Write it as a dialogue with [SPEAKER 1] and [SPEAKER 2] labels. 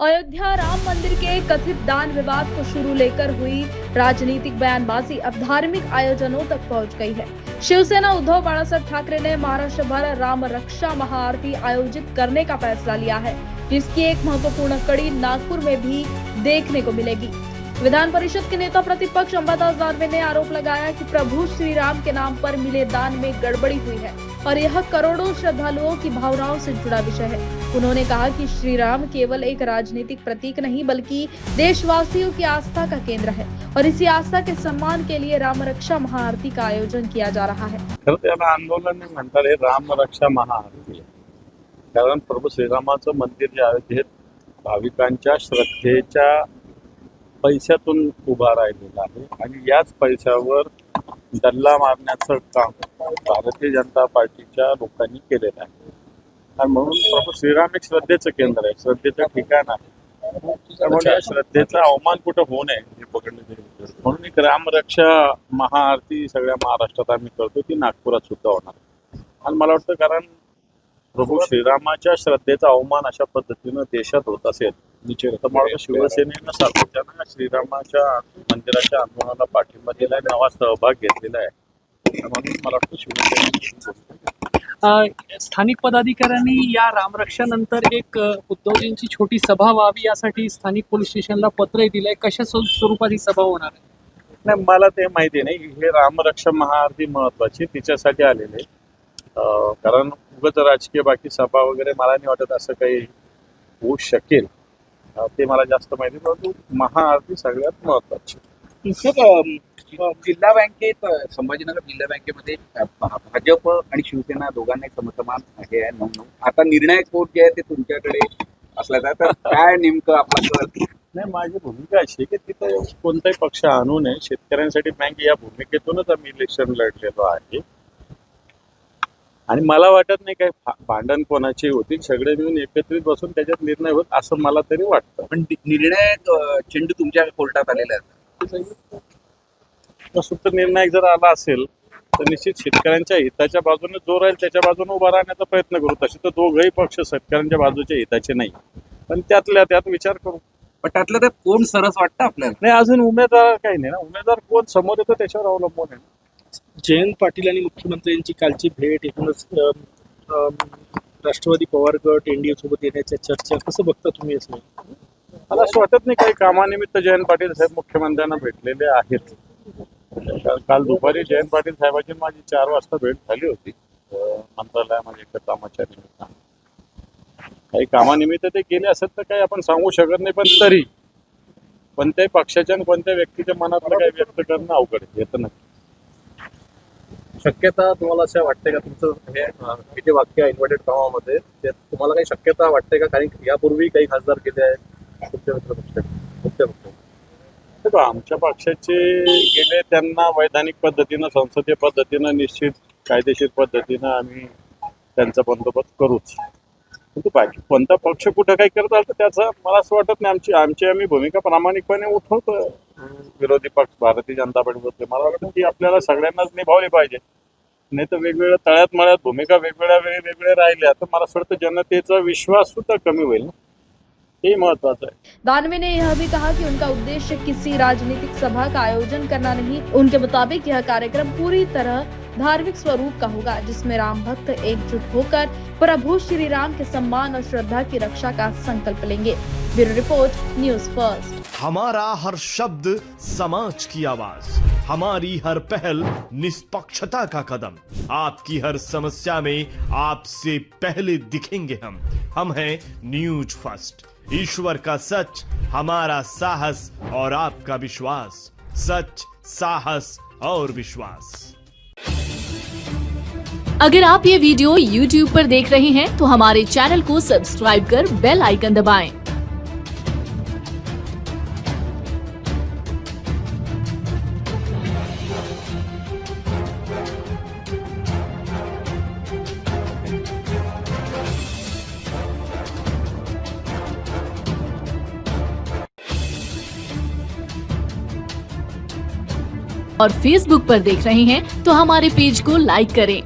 [SPEAKER 1] अयोध्या राम मंदिर के कथित दान विवाद को शुरू लेकर हुई राजनीतिक बयानबाजी अब धार्मिक आयोजनों तक पहुंच गई है। शिवसेना उद्धव बाळासाहेब ठाकरे ने महाराष्ट्र भर राम रक्षा महाआरती आयोजित करने का फैसला लिया है, जिसकी एक महत्वपूर्ण कड़ी नागपुर में भी देखने को मिलेगी। विधान परिषद के नेता प्रतिपक्ष अंबादास दानवे ने आरोप लगाया कि प्रभु श्री राम के नाम पर मिले दान में गड़बड़ी हुई है और यह करोड़ों श्रद्धालुओं की भावनाओं से जुड़ा विषय है। उन्होंने कहा कि श्री राम केवल एक राजनीतिक प्रतीक नहीं बल्कि देशवासियों की आस्था का केंद्र है और इसी आस्था के सम्मान के लिए राम रक्षा महाआरती का आयोजन किया जा रहा है।
[SPEAKER 2] आंदोलन म्हणतात हे राम रक्षा महाआरती, कारण प्रभू श्रीरामाचं मंदिर जे अयोध्येत भाविकांच्या श्रद्धेच्या पैशातून उभा राहिलेला आहे आणि याच पैशावर डल्ला मारण्याचं काम भारतीय जनता पार्टीच्या लोकांनी केलेलं आहे आणि म्हणून प्रभू श्रीराम एक श्रद्धेचं केंद्र आहे, श्रद्धेचं ठिकाण आहे। त्यामुळे श्रद्धेचा अवमान कुठं होऊ नये हे पकडले म्हणून एक रामरक्षा महाआरती सगळ्या महाराष्ट्रात आम्ही करतो, ती नागपुरात सुद्धा होणार आणि मला वाटतं कारण प्रभू श्रीरामाच्या श्रद्धेचा अवमान अशा पद्धतीनं देशात होत असेल तर मला शिवसेनेनं सातत्यानं श्रीरामाच्या मंदिराच्या आंदोलनाला पाठिंबा दिलाय, नवा सहभाग घेतलेला आहे म्हणून मला वाटतं शिवसेने
[SPEAKER 3] स्थानिक पदाधिकाऱ्यांनी या रामरक्षानंतर एक उद्धवजींची छोटी सभा व्हावी यासाठी स्थानिक पोलीस स्टेशनला पत्रही दिलंय। कशा स्वरूपात ही सभा होणार आहे?
[SPEAKER 2] नाही, मला ते माहिती नाही। हे रामरक्षा महाआरती महत्वाची तिच्यासाठी आलेले, कारण उगाच राजकीय बाकी सभा वगैरे मला नाही वाटत असं काही होऊ शकेल, ते मला जास्त माहिती, परंतु महाआरती सगळ्यात महत्वाची।
[SPEAKER 4] जिल्हा बँकेत संभाजीनगर जिल्हा बँकेमध्ये भाजप आणि शिवसेना दोघांनाही समसमान हे आहे 9-9। आता निर्णायक कोर्ट जे आहे ते तुमच्याकडे असला तर काय नेमकं आपलं?
[SPEAKER 2] नाही, माझी भूमिका अशी आहे की तिथं कोणताही पक्ष आणू नये, शेतकऱ्यांसाठी बँक या भूमिकेतूनच आम्ही इलेक्शन लढलेलो आहे आणि मला वाटत नाही काही भांडण कोणाची होतील, सगळे मिळून एकत्रित बसून त्याच्यात निर्णय होत असं मला तरी वाटतं।
[SPEAKER 4] पण निर्णायक चेंडू तुमच्या कोर्टात आलेला आहे,
[SPEAKER 2] सुप्त निर्णायक जर आला असेल तर निश्चित शेतकऱ्यांच्या हिताच्या बाजूने जो राहील त्याच्या बाजूने उभा राहण्याचा प्रयत्न करू। तसे तर दोघंही पक्ष शेतकऱ्यांच्या बाजूच्या हिताचे नाही, पण त्यातल्या त्यात विचार करू।
[SPEAKER 4] पण त्यातलं तर कोण सरस वाटतं आपल्याला?
[SPEAKER 2] नाही, अजून उमेदवार काही नाही ना, उमेदवार कोण समोर येतो त्याच्यावर अवलंबून आहे।
[SPEAKER 5] जयंत पाटील आणि मुख्यमंत्र्यांची कालची भेट, एकूणच राष्ट्रवादी पवार गट एनडीए सोबत येण्याच्या चर्चा कसं बघता तुम्ही? असं
[SPEAKER 2] मला असं वाटत नाही काही कामानिमित्त जयंत पाटील साहेब मुख्यमंत्र्यांना भेटलेले आहेत। काल दुपारी जयंत पाटील साहेबांची माझी 4 वाजता भेट झाली होती मंत्रालयामध्ये एका कामाच्या निमित्तानं। काही कामानिमित्त ते गेले असेल तर काही आपण सांगू शकत नाही, पण तरी कोणत्याही पक्षाच्या आणि कोणत्या व्यक्तीच्या मनातलं काही व्यक्त करणं अवघड आहे, येतं नक्की।
[SPEAKER 5] शक्यता तुम्हाला असं वाटते का तुमचं हे जे वाक्य आहे इन्व्हर्टेड कामामध्ये ते तुम्हाला काही शक्यता वाटते का? कारण यापूर्वी काही खासदार केले आहेत तुमच्या मित्र
[SPEAKER 2] आमच्या पक्षाचे गेले, त्यांना वैधानिक पद्धतीनं संसदीय पद्धतीनं निश्चित कायदेशीर पद्धतीनं आम्ही त्यांचा बंदोबस्त करूच, परंतु बाकी कोणता पक्ष कुठं काही करत आलं तर त्याचं मला असं वाटत नाही। आम्ही भूमिका प्रामाणिकपणे उठवतो विरोधी पक्ष भारतीय जनता पार्टीबद्दल। मला वाटतं की आपल्याला सगळ्यांनाच निभावली पाहिजे, नाही तर वेगवेगळ्या तळ्यात मळ्यात भूमिका वेगवेगळ्या वेगवेगळ्या राहिल्या तर मला असं वाटतं जनतेचा विश्वास सुद्धा कमी होईल ना, ये महत्वाचा है।
[SPEAKER 1] दानवे ने यह भी कहा कि उनका उद्देश्य किसी राजनीतिक सभा का आयोजन करना नहीं। उनके मुताबिक यह कार्यक्रम पूरी तरह धार्मिक स्वरूप का होगा, जिसमें राम भक्त एकजुट होकर प्रभु श्री राम के सम्मान और श्रद्धा की रक्षा का संकल्प लेंगे। Bureau report, news first.
[SPEAKER 6] हमारा हर शब्द समाज की आवाज, हमारी हर पहल निष्पक्षता का कदम, आपकी हर समस्या में आपसे पहले दिखेंगे हम हैं न्यूज फर्स्ट। ईश्वर का सच, हमारा साहस और आपका विश्वास। सच, साहस और विश्वास।
[SPEAKER 7] अगर आप ये वीडियो YouTube पर देख रहे हैं तो हमारे चैनल को सब्सक्राइब कर बेल आइकन दबाएं। और Facebook पर देख रहे हैं तो हमारे पेज को लाइक करें।